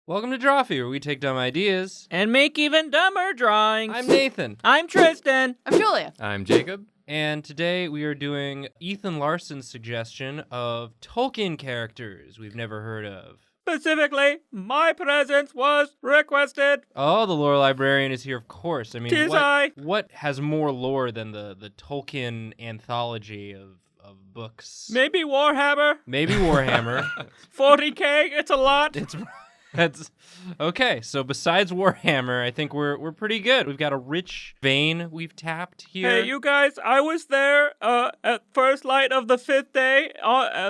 Welcome to Drawfee, where we take dumb ideas and make even dumber drawings. I'm Nathan. I'm Tristan. I'm Julia. I'm Jacob. And today we are doing Ethan Larson's suggestion of Tolkien characters we've never heard of. Specifically, my presence was requested. Oh, the lore librarian is here, of course. I mean, Tis I. what has more lore than the Tolkien anthology of books? Maybe Warhammer. Maybe Warhammer. 40K, it's a lot. That's okay. So besides Warhammer, I think we're pretty good. We've got a rich vein we've tapped here. Hey, you guys, I was there at first light of the 5th day,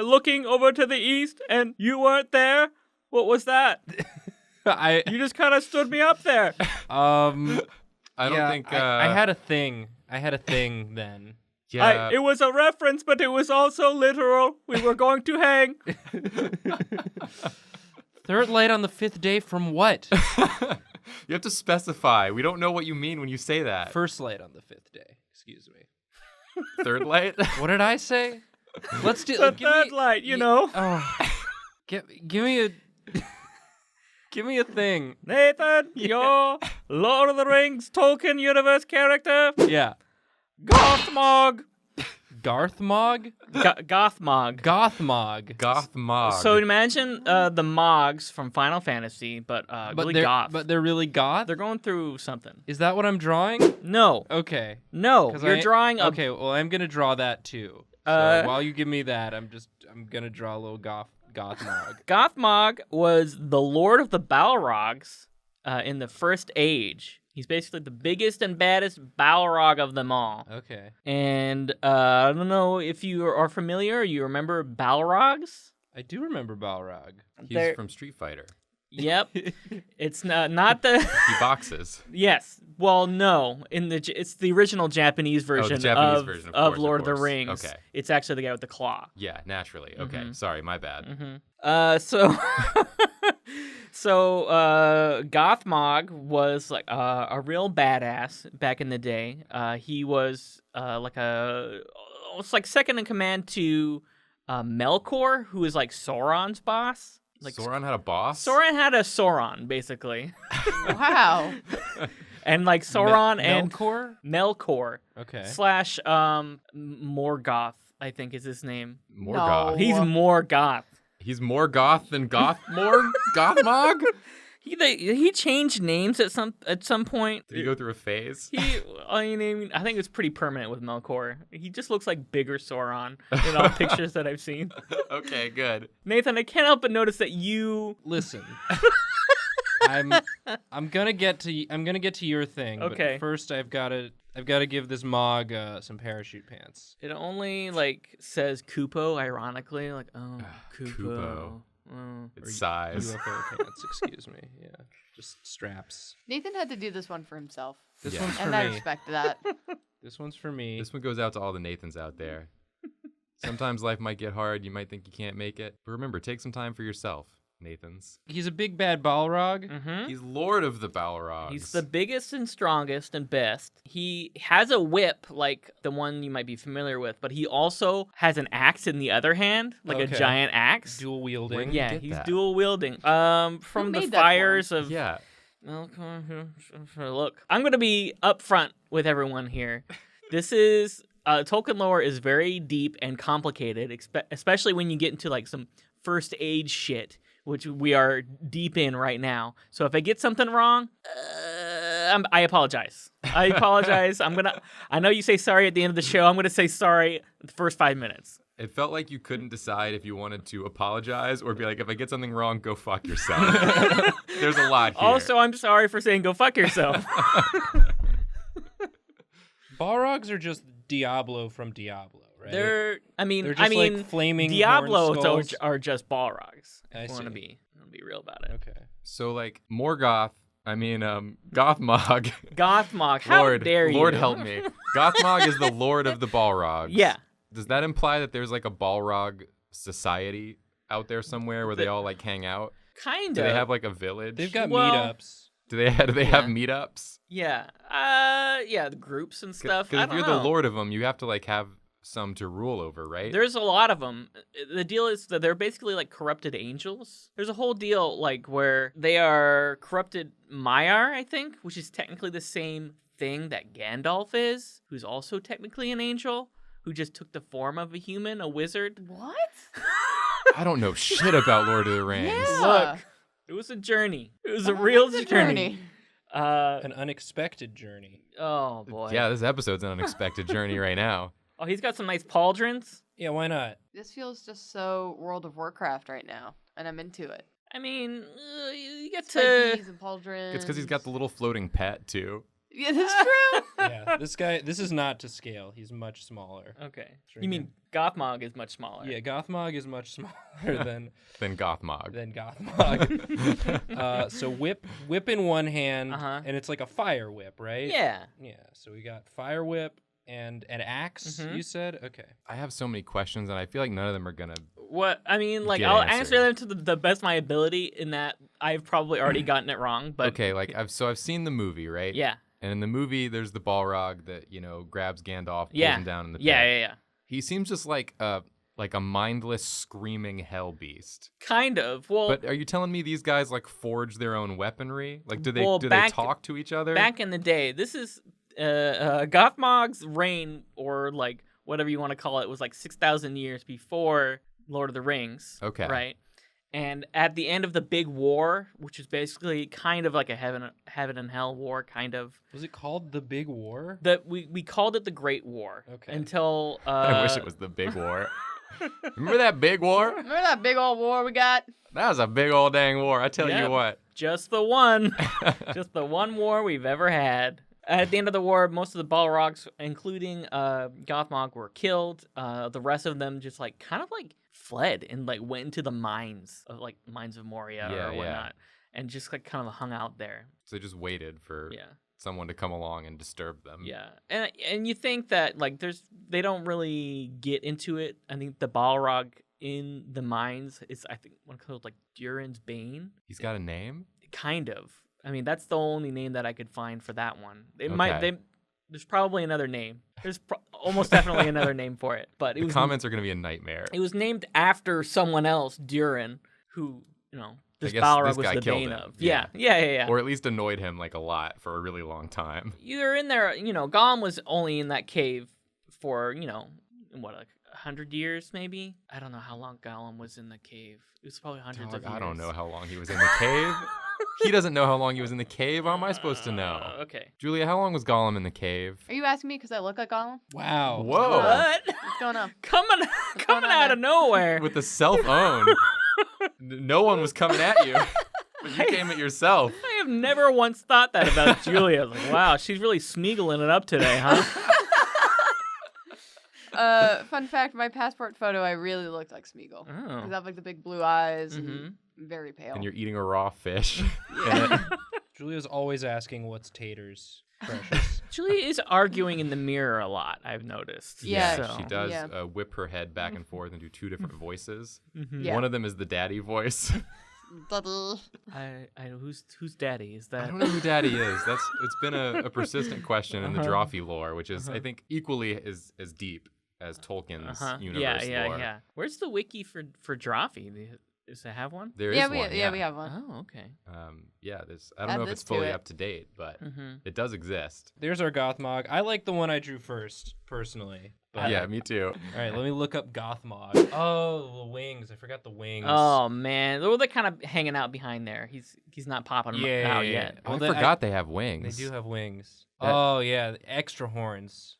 looking over to the east, and you weren't there. What was that? You just kind of stood me up there. I don't think I had a thing. I had a thing then. Yeah. It was a reference, but it was also literal. We were going to hang. Third light on the 5th day from what? You have to specify. We don't know what you mean when you say that. First light on the 5th day. Excuse me. Third light? What did I say? Let's do the third light, you know. Oh, give me a thing. Nathan, your Lord of the Rings Tolkien universe character. Yeah. Gothmog. Gothmog? Gothmog. Gothmog. Gothmog. So imagine the Mogs from Final Fantasy, but really goth. But they're really goth? They're going through something. Is that what I'm drawing? No. Okay. No. You're drawing a... Okay, well, I'm going to draw that too. So while you give me that, I'm going to draw a little Gothmog. Gothmog was the Lord of the Balrogs in the First Age. He's basically the biggest and baddest Balrog of them all. Okay. And I don't know if you are familiar. You remember Balrogs? I do remember Balrog. He's from Street Fighter. Yep. It's not the... He boxes. Yes. Well, no. It's the original Japanese version, of Lord of the Rings. Okay. It's actually the guy with the claw. Yeah, naturally. Okay. Sorry, my bad. So Gothmog was like a real badass back in the day. He was it's like second in command to Melkor, who is like Sauron's boss. Like Sauron had a boss? Sauron had a Sauron, basically. Wow. And like Sauron and Melkor? Okay. / Morgoth, I think is his name. Morgoth. He's more goth. He's more goth than Gothmog? He changed names at some point. Did he go through a phase? I think it's pretty permanent with Melkor. He just looks like bigger Sauron in all pictures that I've seen. Okay, good. Nathan, I can't help but notice that you listen. I'm gonna get to your thing. Okay. But first, I've got to give this Mog some parachute pants. It only says Kupo, ironically, Kupo. Kupo. Oh. It's size. UFO pants, excuse me. Yeah, just straps. Nathan had to do this one for himself. This one's for and me. I respect that. This one's for me. This one goes out to all the Nathans out there. Sometimes life might get hard. You might think you can't make it. But remember, take some time for yourself, Nathans. He's a big bad Balrog. Mm-hmm. He's Lord of the Balrogs. He's the biggest and strongest and best. He has a whip, like the one you might be familiar with, but he also has an axe in the other hand, like a giant axe. Dual wielding. Yeah, Yeah, he's that? dual wielding. From the made that fires for him? of... Yeah. Look, I'm going to be upfront with everyone here. This is... Tolkien lore is very deep and complicated, especially when you get into some First Age shit, which we are deep in right now. So if I get something wrong, I apologize. I know you say sorry at the end of the show. I'm going to say sorry the first 5 minutes. It felt like you couldn't decide if you wanted to apologize or be like, if I get something wrong, go fuck yourself. There's a lot here. Also, I'm sorry for saying go fuck yourself. Balrogs are just Diablo from Diablo, right? They're just like flaming Diablos horned skulls. are just Balrogs. I I want to see. be real about it. Okay. So Morgoth, Gothmog. Gothmog, how dare you? Lord help me. Gothmog is the Lord of the Balrogs. Yeah. Does that imply that there's a Balrog society out there somewhere where they all hang out? Kind of. Do they have a village? They've got Well, meetups. Do they have meetups? Yeah. The groups and stuff. Because if you're the lord of them, you have to have some to rule over, right? There's a lot of them. The deal is that they're basically like corrupted angels. There's a whole deal like where they are corrupted Maiar, I think, which is technically the same thing that Gandalf is, who's also technically an angel, who just took the form of a human, a wizard. What? I don't know shit about Lord of the Rings. Yeah. Look, it was a journey. It was a real It's a journey. An unexpected journey. Oh boy. Yeah, this episode's an unexpected journey right now. Oh, he's got some nice pauldrons. Yeah, why not? This feels just so World of Warcraft right now, and I'm into it. I mean, you get to. Spikies and pauldrons. It's because he's got the little floating pet, too. Yeah, that's true. Yeah, this is not to scale. He's much smaller. Okay. Sure You mean Gothmog is much smaller? Yeah, Gothmog is much smaller than Then Gothmog. Gothmog. So whip in one hand, Uh-huh. and it's like a fire whip, right? Yeah. Yeah. So we got fire whip and an axe. Mhm. You said okay. I have so many questions, and I feel like none of them are going to... What I mean, like Get I'll answered. answer them to the best of my ability. In that I've probably already gotten it wrong, but Okay, like, I've seen the movie, right? yeah, And in the movie, there's the Balrog that, grabs Gandalf, pulls Yeah. him down in the pit. yeah. He seems just like a mindless, screaming hell beast. Kind of. Well, But are you telling me these guys like forge their own weaponry? Like, do they Well, do back- they talk to each other? back in the day, this is Gothmog's reign, or like whatever you want to call it, was like 6,000 years before Lord of the Rings. Okay. Right. And at the end of the big war, which is basically kind of like a heaven and hell war, kind of, Was it called the Big War? that we called it the Great War. Okay. Until I wish it was the big war. Remember that big war? Remember that big old war we got? That was a big old dang war. I tell Yep. you what. just the one, just the one war we've ever had. At the end of the war, most of the Balrogs, including Gothmog, were killed. The rest of them just like kind of like fled and like went into the mines of Moria Yeah, or yeah. whatnot, and just like kind of hung out there. So they just waited for Yeah, someone to come along and disturb them. yeah. And you think that like they don't really get into it. I think the Balrog in the mines is, I think, one called like Durin's Bane. He's got a name? Kind of. I mean, that's the only name that I could find for that one. Okay. There's probably another name. There's almost definitely another name for it. But The comments are going to be a nightmare. it was named after someone else, Durin, who, this guess Balrog this was guy the killed bane him. of. Yeah. Yeah. Or at least annoyed him like a lot for a really long time. You're in there, Gollum was only in that cave for, what, like 100 years maybe? I don't know how long Gollum was in the cave. It was probably hundreds of years. I don't know how long he was in the cave. He doesn't know how long he was in the cave. How am I supposed to know? Okay. Julia, how long was Gollum in the cave? Are you asking me because I look like Gollum? Wow. Whoa. What? What's going on? coming going on out there? of nowhere. With the cell phone. No one was coming at you. But you came at yourself. I have never once thought that about Julia. Like, wow, she's really Smeagol'ing it up today, huh? Fun fact, my passport photo, I really looked like Smeagol. Because I Oh. have like the big blue eyes Mhm. and very pale. And you're eating a raw fish. Julia's always asking what's taters, precious. Julia is arguing in the mirror a lot, I've noticed. Yeah, So. She does Yeah. whip her head back and forth and do two different voices. Mhm. Yeah. One of them is the daddy voice. Daddy. Who's daddy? Is I that? don't know who daddy is. It's been a persistent question in the Uh-huh. Drawfee lore, which is Uh-huh. I think equally as deep as Tolkien's Uh-huh. universe Yeah. lore. Where's the wiki for Drawfee? Does it have one? There is Yeah, one. we have one. Oh, okay. There's I don't Add know if this it's to fully it. up to date, but Mm-hmm. it does exist. There's our Gothmog. I like the one I drew first, personally. But, Yeah, me too. All right, let me look up Gothmog. Oh, the wings. I forgot the wings. Oh man, well, they're kind of hanging out behind there. He's not popping Yeah, out yeah, yet. yeah. I Well, forgot they have They wings. do have wings. That- Oh, yeah, extra horns.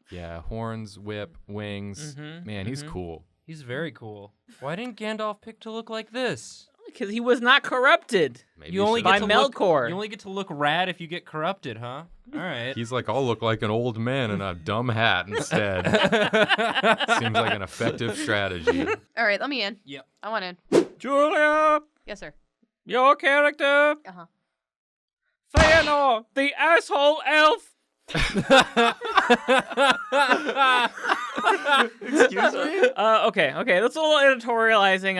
Yeah, horns, whip, wings. Mhm, Man, he's mhm. cool. He's very cool. Why didn't Gandalf pick to look like this? Because he was not corrupted. Maybe You only should- By get to look, Melkor. You only get to look rad if you get corrupted, huh? All right. He's like, I'll look like an old man in a dumb hat instead. Seems like an effective strategy. All right, let me in. Yep. I want in. Julia, Yes, sir. your character, Uh-huh. Fëanor, the asshole elf. Excuse me? Okay. That's a little editorializing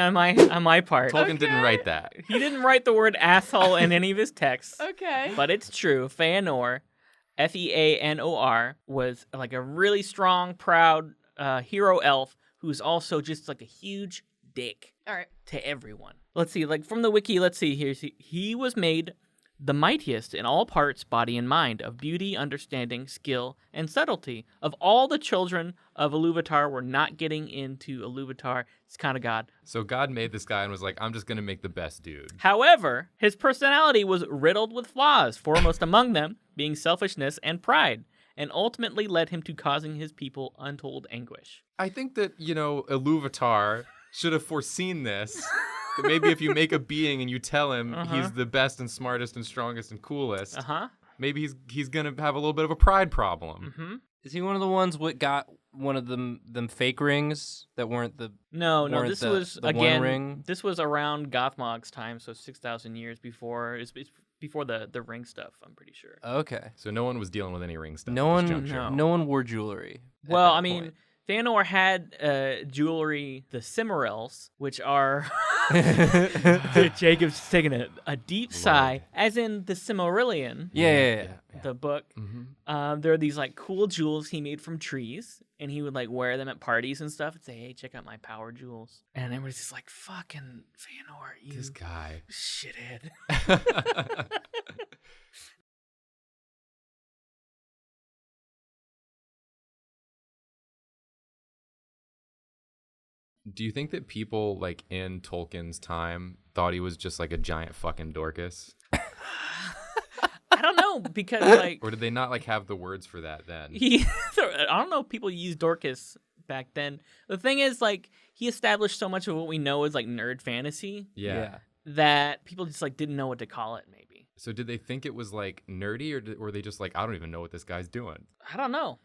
on my part. Tolkien didn't write that. He didn't write the word asshole in any of his texts, Okay. but it's true. Fëanor, Feanor, was like a really strong, proud hero elf who's also just like a huge dick All right. to everyone. Let's see, like from the wiki, let's see here. He was made the mightiest in all parts, body and mind, of beauty, understanding, skill, and subtlety. Of all the children of Iluvatar were not getting into Iluvatar. It's kind of God. So God made this guy and was like, I'm just going to make the best dude. However, his personality was riddled with flaws, foremost among them being selfishness and pride, and ultimately led him to causing his people untold anguish. I think that, Iluvatar should have foreseen this. That maybe if you make a being and you tell him he's the best and smartest and strongest and coolest, maybe he's gonna have a little bit of a pride problem. Mm-hmm. Is he one of the ones what got one of them fake rings that weren't the? No. weren't This the- was the again. one ring? This was around Gothmog's time, so 6,000 years before. It's before the ring stuff. I'm pretty sure. Okay. So no one was dealing with any ring stuff. No at this one, juncture. no one wore jewelry. at Well, that I mean, point. Feanor had jewelry, the Cimmerels, which are. Jacob's taking a deep sigh, as in the Cimmerillion, yeah. the book. Mm-hmm. There are these like cool jewels he made from trees, and he would like wear them at parties and stuff and say, "Hey, check out my power jewels." And everybody's just like, "Fucking Feanor, you This guy. shithead." Do you think that people like in Tolkien's time thought he was just like a giant fucking Dorcas? I don't know, because like Or did they not like have the words for that then? I don't know if people used Dorcas back then. The thing is, like, he established so much of what we know as like nerd fantasy Yeah. that people just like didn't know what to call it. Maybe, So did they think it was like nerdy, or were they just like, I don't even know what this guy's doing? I don't know.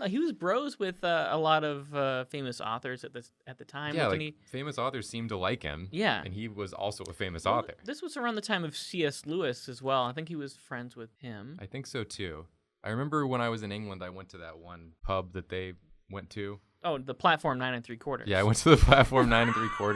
He was bros with a lot of famous authors at the time. Yeah, wasn't like he? famous authors seemed to like him. Yeah. And he was also a famous Well, author. This was around the time of C.S. Lewis as well. I think he was friends with him. I think so too. I remember when I was in England, I went to that one pub that they went to. Oh, the platform 9 3/4. Yeah, I went to the platform 9 3/4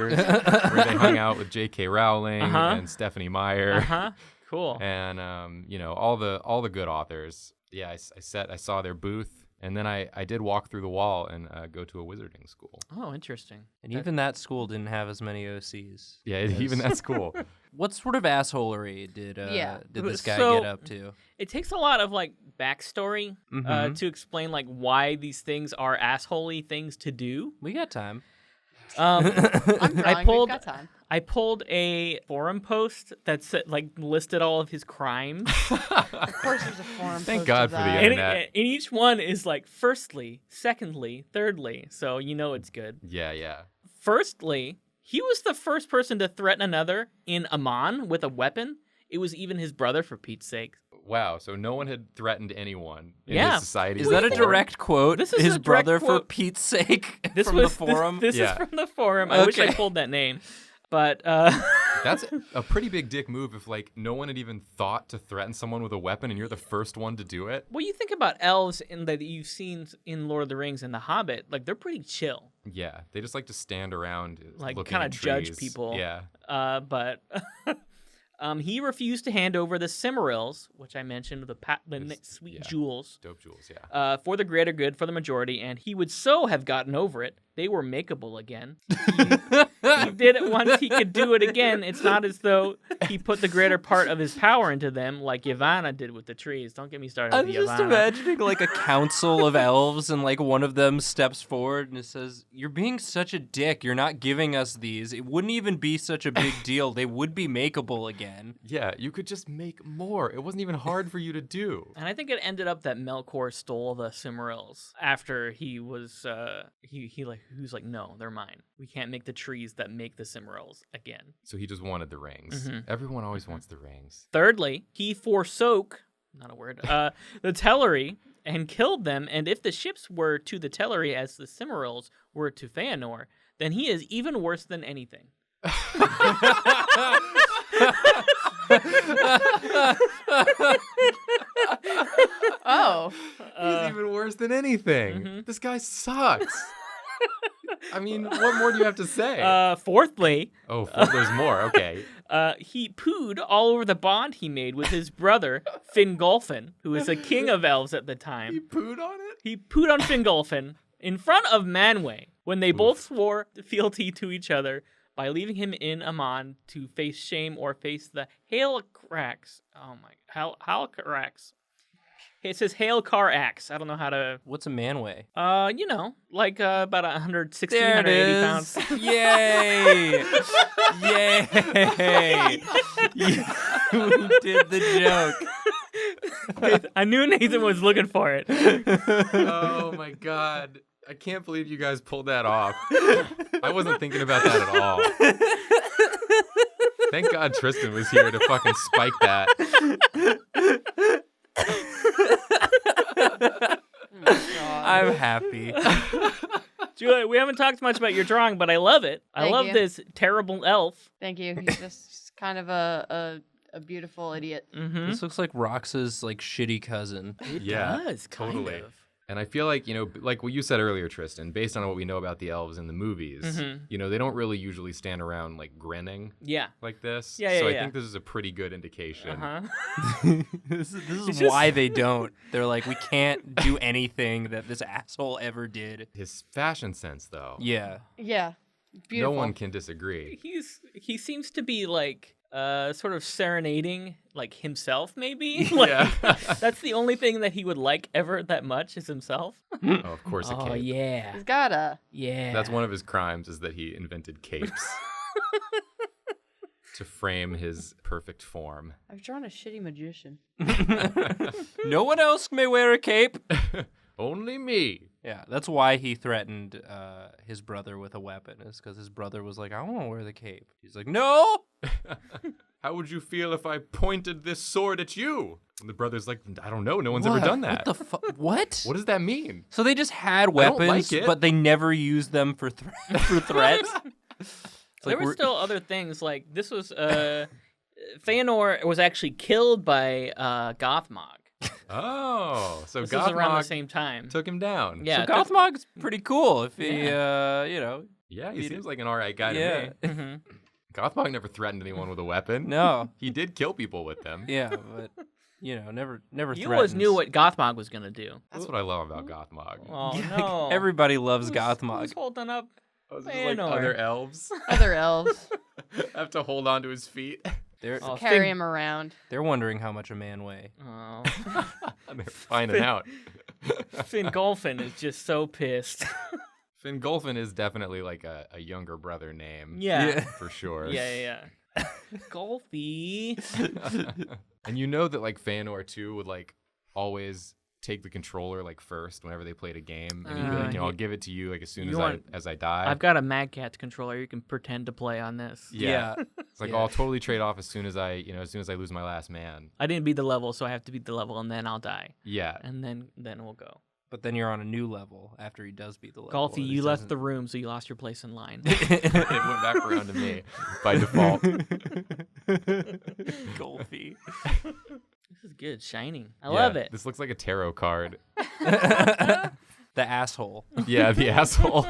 where they hung out with J.K. Rowling and Stephanie Meyer. Cool. And all the good authors. Yeah, I saw their booth, and then I did walk through the wall and go to a wizarding school. Oh, interesting. And even that school didn't have as many OCs. Yeah, even that's cool. What sort of assholery did this guy So- get up to? It takes a lot of like backstory Mhm. to explain like why these things are assholey things to do. We got time. I'm drawing. pulled- We've got time. I pulled a forum post that said, like listed all of his crimes. Of course, there's a forum. Thank post God of for the that. internet. And each one is like firstly, secondly, thirdly. So you know it's good. Yeah. Firstly, he was the first person to threaten another in Amman with a weapon. It was even his brother, for Pete's sake. Wow, so no one had threatened anyone in Yeah. his society. Is that a before? direct quote? This is His a direct brother, for quote. Pete's sake, This from was the forum. This Yeah. is from the forum. I wish I Okay. pulled that name, but That's a pretty big dick move if like no one had even thought to threaten someone with a weapon and you're the first one to do it. well, you think about elves in that you've seen in Lord of the Rings and The Hobbit, like they're pretty chill. Yeah, they just like to stand around, Like, looking kinda at judge trees. people. Yeah, But he refused to hand over the Cimmerels, which I mentioned, the sweet yeah. jewels, dope jewels. Yeah. for the greater good, for the majority, and he would so have gotten over it. They were makeable again. He did it once, he could do it again. It's not as though he put the greater part of his power into them like Yavanna did with the trees. Don't get me started I'm with just Yavanna. imagining like a council of elves, and like one of them steps forward and it says, "You're being such a dick. You're not giving us these. It wouldn't even be such a big deal. They would be makeable again." Yeah, you could just make more. It wasn't even hard for you to do. And I think it ended up that Melkor stole the Cimmerels after he was he was like, no, they're mine. We can't make the trees that make the Cimmerels again. So he just wanted the rings. Mhm. Everyone always wants the rings. Thirdly, he forsook, not a word, the Tellery and killed them. And if the ships were to the Tellery as the Cimmerels were to Feanor, then he is even worse than anything. Oh, He's even worse than anything. Mhm. This guy sucks. I mean, what more do you have to say? Fourthly, There's more. Okay. he pooed all over the bond he made with his brother, Fingolfin, who was a king of elves at the time. He pooed on it? He pooed on Fingolfin in front of Manwë when they both swore fealty to each other by leaving him in Amon to face shame or face the Hail-Carax. Oh my, Hail-Carax. It says Hail-Car-Axe. I don't know how to... What's a manway? Like about 160, There it 180 is. pounds. Yay! Yay! You did the joke. I knew Nathan was looking for it. Oh my god. I can't believe you guys pulled that off. I wasn't thinking about that at all. Thank God Tristan was here to fucking spike that. I'm happy. Julia, we haven't talked much about your drawing, but I love it. I Thank love you. this terrible elf. Thank you. He's just kind of a beautiful idiot. Mm-hmm. This looks like Rox's like shitty cousin. It Yeah, does, kind totally. of. And I feel like, like what you said earlier, Tristan, based on what we know about the elves in the movies, Mhm. they don't really usually stand around like grinning Yeah. like this. Yeah, so yeah. I think this is a pretty good indication. Uh-huh. This is It's just- why they don't. They're like, we can't do anything that this asshole ever did. His fashion sense, though, Yeah. Yeah. Beautiful. no one can disagree. He seems to be like sort of serenading like himself maybe. Like, Yeah. that's the only thing that he would like ever that much is himself. Oh, of course, a Oh cape. yeah. He's got a. Yeah. That's one of his crimes is that he invented capes to frame his perfect form. I've drawn a shitty magician. No one else may wear a cape. Only me. Yeah, that's why he threatened his brother with a weapon, is because his brother was like, I want to wear the cape. He's like, no! How would you feel if I pointed this sword at you? And the brother's like, I don't know. No one's ever done that. What the fuck? What? What does that mean? So they just had I don't weapons, like it. but they never used them for for threats? It's There like were we're- still other things like this was Feanor was actually killed by Gothmog. Oh, so This was around the Gothmog same time. took him down. Yeah, so Gothmog's pretty cool if he, Yeah, he seems like an all right guy Yeah. to me. Mhm. Gothmog never threatened anyone with a weapon. No. He did kill people with them. Yeah, but, never You threatens. always knew what Gothmog was gonna do. That's what I love about Gothmog. Oh no! Everybody loves Who's Gothmog. holding up? Oh, is this like Feanor. other elves Other elves. have to hold on to his feet. They're Oh, Carry him around. they're wondering how much a man weigh. Oh, They're finding out. Fingolfin is just so pissed. Fingolfin is definitely like a younger brother name. Yeah. For sure. Yeah. Golfy. And you know that like Feanor too would like always take the controller like first whenever they played a game, and he'd be like, I'll give it to you like as soon as I die. I've got a Mad Catz controller. You can pretend to play on this. Yeah. It's like Yeah. I'll totally trade off as soon as I lose my last man. I didn't beat the level, so I have to beat the level, and then I'll die, Yeah. and then we'll go. But then you're on a new level after he does beat the level. Golfy, you left the room, so you lost your place in line. It went back around to me by default. Golfy. This is good, shining. I love it. This looks like a tarot card. The asshole. Yeah, the asshole.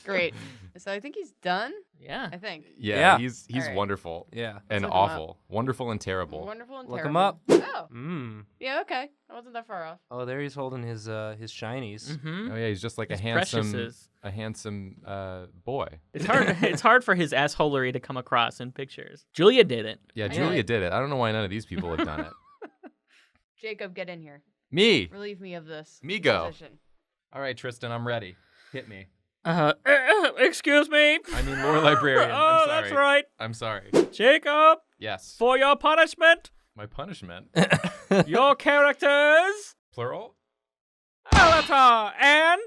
Great. So I think he's done. Yeah. I think. Yeah, Yeah. he's All right. wonderful Yeah. and look him up. awful. Wonderful and terrible. Wonderful and Look terrible. him up. Oh. Mm. Yeah. Okay. I wasn't that far off. Oh, there he's holding his shinies. Mm-hmm. Oh yeah, he's just like His a handsome preciouses. boy. It's hard. It's hard for his assholery to come across in pictures. Julia did it. Yeah, I Julia know. did it. I don't know why none of these people have done it. Jacob, get in here. Me. Relieve me of this. Me go. Position. All right, Tristan, I'm ready. Hit me. Excuse me. I mean, Lord Librarian. Oh, I'm sorry. that's right. I'm sorry. Jacob, Yes. for your punishment, My punishment. your characters, Plural? Alatar and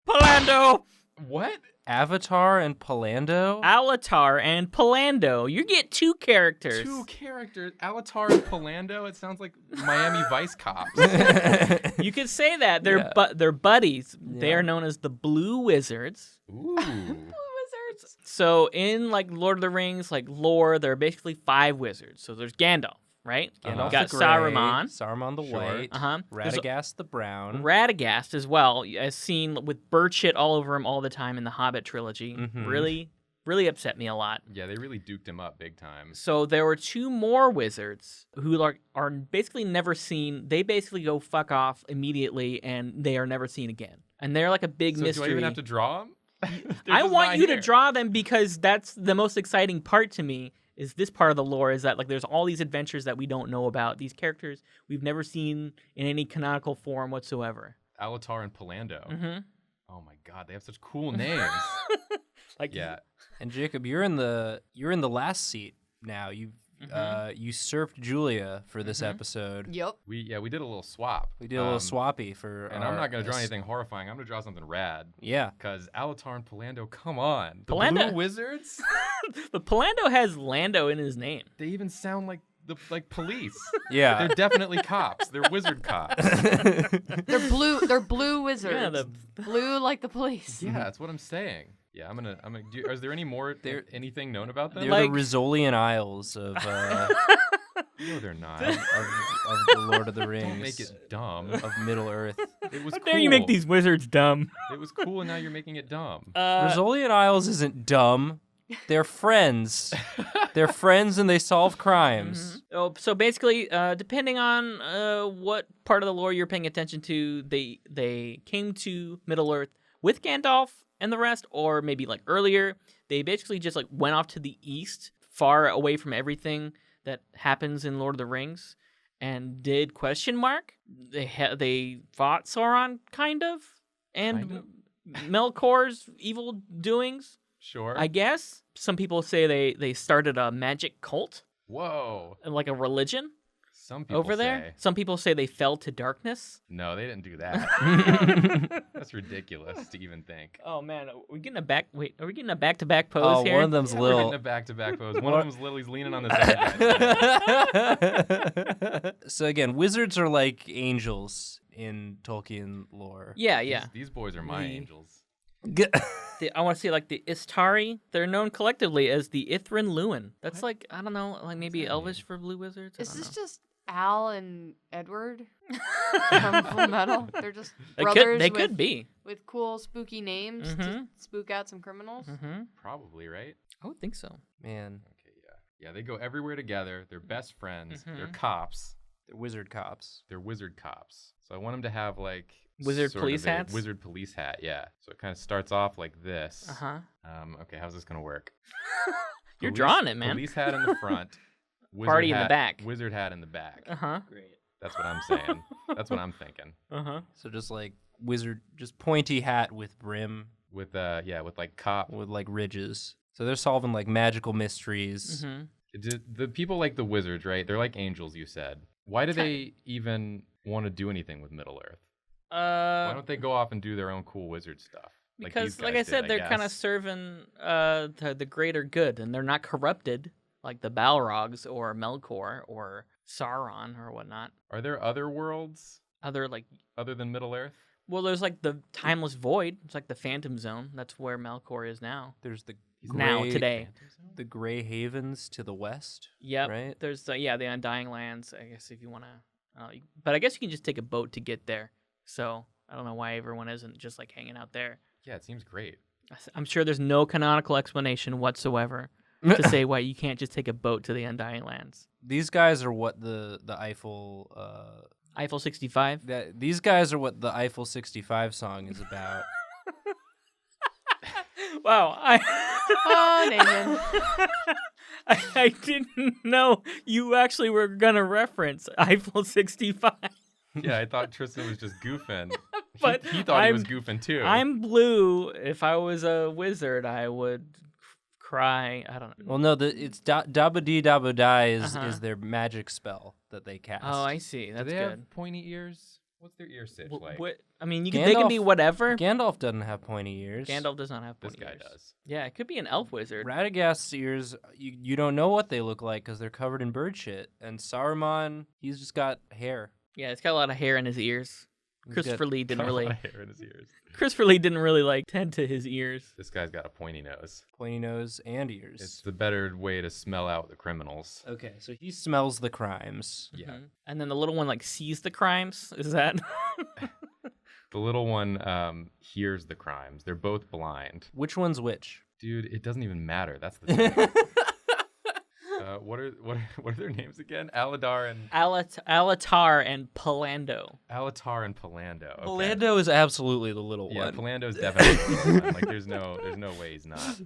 Palando. What? Avatar and Palando? Alatar and Palando. You get two characters. Two characters. Alatar and Palando? It sounds like Miami Vice Cops. You could say that. They're Yeah. they're buddies. They Yeah. are known as the Blue Wizards. Ooh. Wizards. So in like Lord of the Rings, like lore, there are basically 5 wizards. So there's Gandalf, right? Gandalf You got the gray, Saruman. Saruman the Sure. white, There's Radagast the brown. Radagast as well, as seen with bird shit all over him all the time in the Hobbit trilogy. Mhm. Really upset me a lot. Yeah, they really duked him up big time. So there were 2 more wizards who are basically never seen. They basically go fuck off immediately, and they are never seen again. And they're like a big So mystery. do I even have to draw them? I want you to draw them because that's the most exciting part to me. Is this part of the lore? Is that like there's all these adventures that we don't know about, these characters we've never seen in any canonical form whatsoever. Alatar and Palando. Mm-hmm. Oh my god, they have such cool names. Like Yeah. And Jacob, you're in the last seat now. You usurped Julia for this episode. Yep. We did a little swap. We did a little swappy for. And I'm not gonna draw anything horrifying. I'm gonna draw something rad. Yeah. Because Alatar and Palando, come on. The Palando- Blue Wizards? But Palando has Lando in his name. They even sound like police. Yeah. They're definitely cops. They're wizard cops. They're blue. They're blue wizards. Yeah, blue like the police. Yeah, that's what I'm saying. Yeah, I'm gonna. Is there any more? Anything known about them? They're Like- the Rizzolian Isles of No, they're not. of the Lord of the Rings. Don't make it dumb. of Middle Earth. It was How cool. dare you make these wizards dumb? It was cool, and now you're making it dumb. Rizzolian Isles isn't dumb. They're friends. They're friends and they solve crimes. Oh, so basically, depending on what part of the lore you're paying attention to, they came to Middle Earth with Gandalf and the rest, or maybe like earlier. They basically just like went off to the east, far away from everything that happens in Lord of the Rings, and did ? They fought Sauron, kind of, and Melkor's evil doings. Sure. I guess some people say they started a magic cult, Whoa. like a religion Some people over there. say. Some people say they fell to darkness. No, they didn't do that. That's ridiculous to even think. Oh man, are we getting a back-to-back pose Oh, here? one of them's Yeah, we're getting little. a back-to-back pose. One of them's Lily's leaning on the side. So again, wizards are like angels in Tolkien lore. Yeah. These boys are my angels. I want to say like the Istari. They're known collectively as the Ithrin Luin. That's like I don't know, like maybe Elvish for blue wizards. Is this just Al and Edward from Full Metal? They're just They brothers could be. with cool spooky names to spook out some criminals. Probably, right? I would think so. Man, Okay, yeah. Yeah, they go everywhere together. They're best friends. They're cops. they're wizard cops. They're wizard cops. So I want them to have like Wizard sort police of a hats? Wizard police hat, yeah. So it kind of starts off like this. Okay, how's this gonna work? You're drawing it, man. Police hat in the front. Wizard Party in the hat- back. Wizard hat in the back. Great. That's what I'm saying. That's what I'm thinking. So just like wizard, just pointy hat with brim, With with like cop. with like ridges. So they're solving like magical mysteries. The people like the wizards, right? They're like angels, you said. Why do they even want to do anything with Middle Earth? Why don't they go off and do their own cool wizard stuff? Because, these like guys I said, did, they're kind of guess? serving the greater good, and they're not corrupted like the Balrogs or Melkor or Sauron or whatnot. Are there other worlds Other like, other than Middle Earth? well, there's like the Timeless Void. It's like the Phantom Zone. That's where Melkor is now. There's the Now gray- today. the Gray Havens to the west. Yep. Right? There's the Undying Lands. I guess if you want to, but I guess you can just take a boat to get there. So I don't know why everyone isn't just like hanging out there. Yeah, it seems great. I'm sure there's no canonical explanation whatsoever to say why you can't just take a boat to the Undying Lands. These guys are what the Eiffel Eiffel 65. these guys are what the Eiffel 65 song is about. Wow, Oh, Nathan. I didn't know you actually were gonna reference Eiffel 65. Yeah, I thought Tristan was just goofing. But he thought he was I'm- goofing too. I'm blue. If I was a wizard, I would cry. I don't know. Well, no, it's Dabba Dee Dabba Die is Uh-huh. their magic spell that they cast. Oh, I see. Do That's they good. have pointy ears? What's their ear stitch like? What? I mean, they can be Gandalf- whatever. Gandalf doesn't have pointy ears. Gandalf does not have This pointy guy ears. does. Yeah, it could be an elf wizard. Radagast's ears, you don't know what they look like because they're covered in bird shit. And Saruman, he's just got hair. Yeah, it's got a lot of hair in his ears. Christopher Lee didn't really. hair in his ears. Christopher Lee didn't really like tend to his ears. This guy's got a pointy nose. Pointy nose and ears. It's the better way to smell out the criminals. Okay, so he smells the crimes. Yeah. Mm-hmm. And then the little one like sees the crimes. Is that? The little one hears the crimes. They're both blind. Which one's which? Dude, it doesn't even matter. That's the thing. What are their names again? Aladar and Alatar and Palando. Alatar and Palando. Okay. Palando is absolutely the little Yeah, one. Palando's definitely the one. Like there's no way he's not.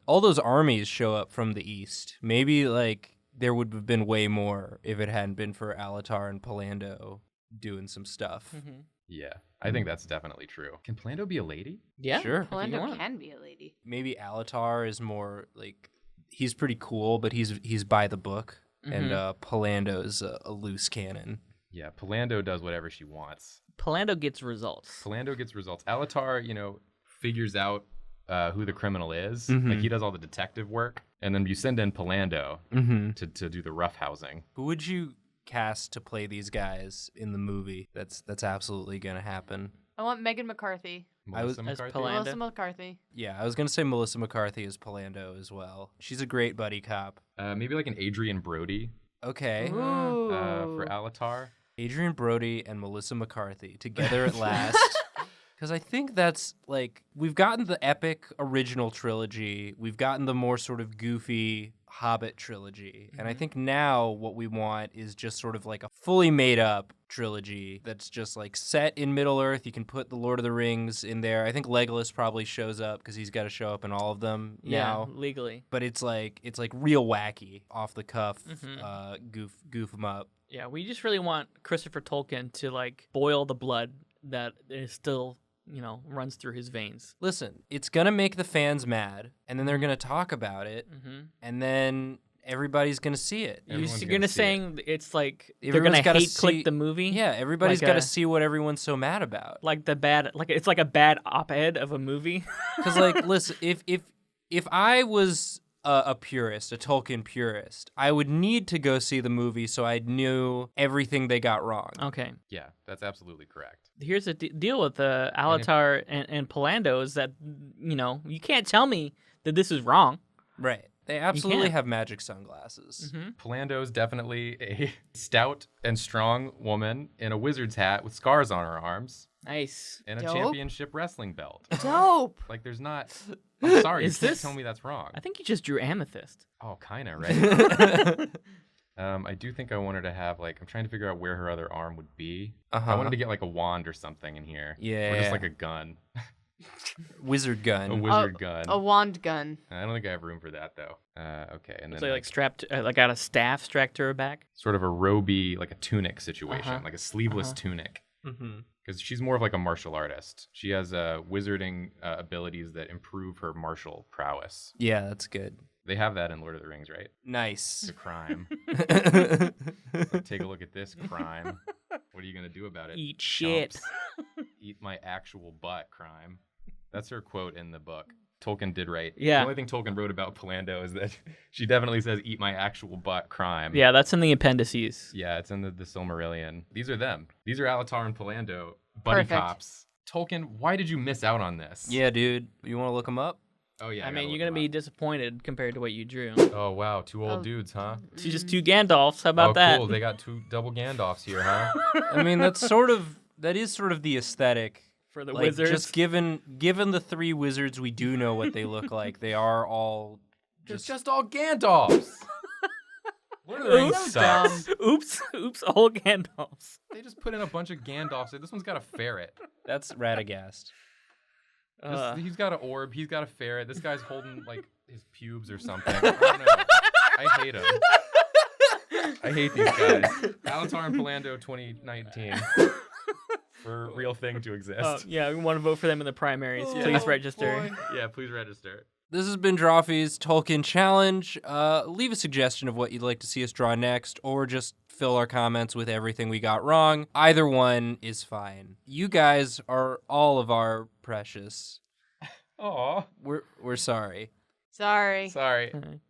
All those armies show up from the east. Maybe like there would have been way more if it hadn't been for Alatar and Palando doing some stuff. Mm-hmm. Yeah, I think that's definitely true. Can Palando be a lady? Yeah, Sure. if you Palando want. can be a lady. Maybe Alatar is more like he's pretty cool, but he's by the book, and Palando's a loose cannon. Yeah, Palando does whatever she wants. Palando gets results. Palando gets results. Alatar, figures out who the criminal is. Mhm. Like he does all the detective work, and then you send in Palando to do the roughhousing. Who would you cast to play these guys in the movie? That's absolutely gonna happen. I want Megan McCarthy. Melissa As McCarthy? Palando. Melissa McCarthy. Yeah, I was gonna say Melissa McCarthy as Palando as well. She's a great buddy cop. Maybe like an Adrian Brody Okay. Ooh. for Alatar. Adrian Brody and Melissa McCarthy together at last. Because I think that's like, we've gotten the epic original trilogy, we've gotten the more sort of goofy Hobbit trilogy, and I think now what we want is just sort of like a fully made up trilogy that's just like set in Middle Earth. You can put the Lord of the Rings in there. I think Legolas probably shows up because he's got to show up in all of them now. Yeah, legally. But it's like real wacky, off the cuff, goof them up. Yeah, we just really want Christopher Tolkien to like boil the blood that is still, runs through his veins. Listen, it's gonna make the fans mad, and then they're gonna talk about it, and then everybody's gonna see it. Everyone's You're gonna gonna see saying it's like they're Everyone's gonna gotta hate click see- the movie. Yeah, everybody's Like got to a- see what everyone's so mad about. Like it's like a bad op-ed of a movie. Because, like, listen, if I was a purist, a Tolkien purist, I would need to go see the movie so I knew everything they got wrong. Okay. Yeah, that's absolutely correct. Here's the deal with the Alatar and Palando is that, you can't tell me that this is wrong. Right. They absolutely can't. have magic sunglasses. Palando's definitely a stout and strong woman in a wizard's hat with scars on her arms Nice. and a Dope. championship wrestling belt. Dope. Like, there's not... I'm sorry, Is you can't this- tell me that's wrong. I think you just drew amethyst. Oh, kind of, right? I do think I want her to have, like, I'm trying to figure out where her other arm would be. I wanted to get, like, a wand or something in here. Or Yeah. just, like, a gun. Wizard gun. A wizard gun. A wand gun. I don't think I have room for that, though. Okay, and then So like strapped, got a staff strapped to her back. sort of a roby, like a tunic situation, Uh-huh. like a sleeveless tunic. Mm-hmm. Because she's more of like a martial artist. She has wizarding abilities that improve her martial prowess. Yeah, that's good. They have that in Lord of the Rings, right? Nice. The crime. Take a look at this crime. What are you going to do about it? Eat shit. chumps? Eat my actual butt, crime. That's her quote in the book. Tolkien did right. Yeah. The only thing Tolkien wrote about Palando is that she definitely says, eat my actual butt, crime. Yeah, that's in the appendices. Yeah, it's in the Silmarillion. These are them. These are Alatar and Palando, buddy Perfect. cops. Tolkien, why did you miss out on this? Yeah, dude. You want to look them up? Oh, yeah. I mean, gotta you're gonna look be them disappointed compared to what you drew. up. Oh, wow. Two old Oh. dudes, huh? It's just two Gandalfs. How about oh, that? cool. They got two double Gandalfs here, huh? I mean, that is sort of the aesthetic. For the Like, wizards. just given the three wizards, we do know what they look like. They are all They're just just all Gandalfs. Lord of the Rings So sucks. dumb. Oops, all Gandalfs. They just put in a bunch of Gandalfs. This one's got a ferret. that's Radagast. He's got an orb. He's got a ferret. This guy's holding, like, his pubes or something. I don't know. I hate him. I hate these guys. Alatar and Palando 2019. For a real thing to exist. Yeah, we want to vote for them in the primaries. Please register. Yeah, please register. This has been Drawfee's Tolkien Challenge. Leave a suggestion of what you'd like to see us draw next, or just fill our comments with everything we got wrong. Either one is fine. You guys are all of our precious. Aw. We're sorry. Sorry. Sorry. Alright.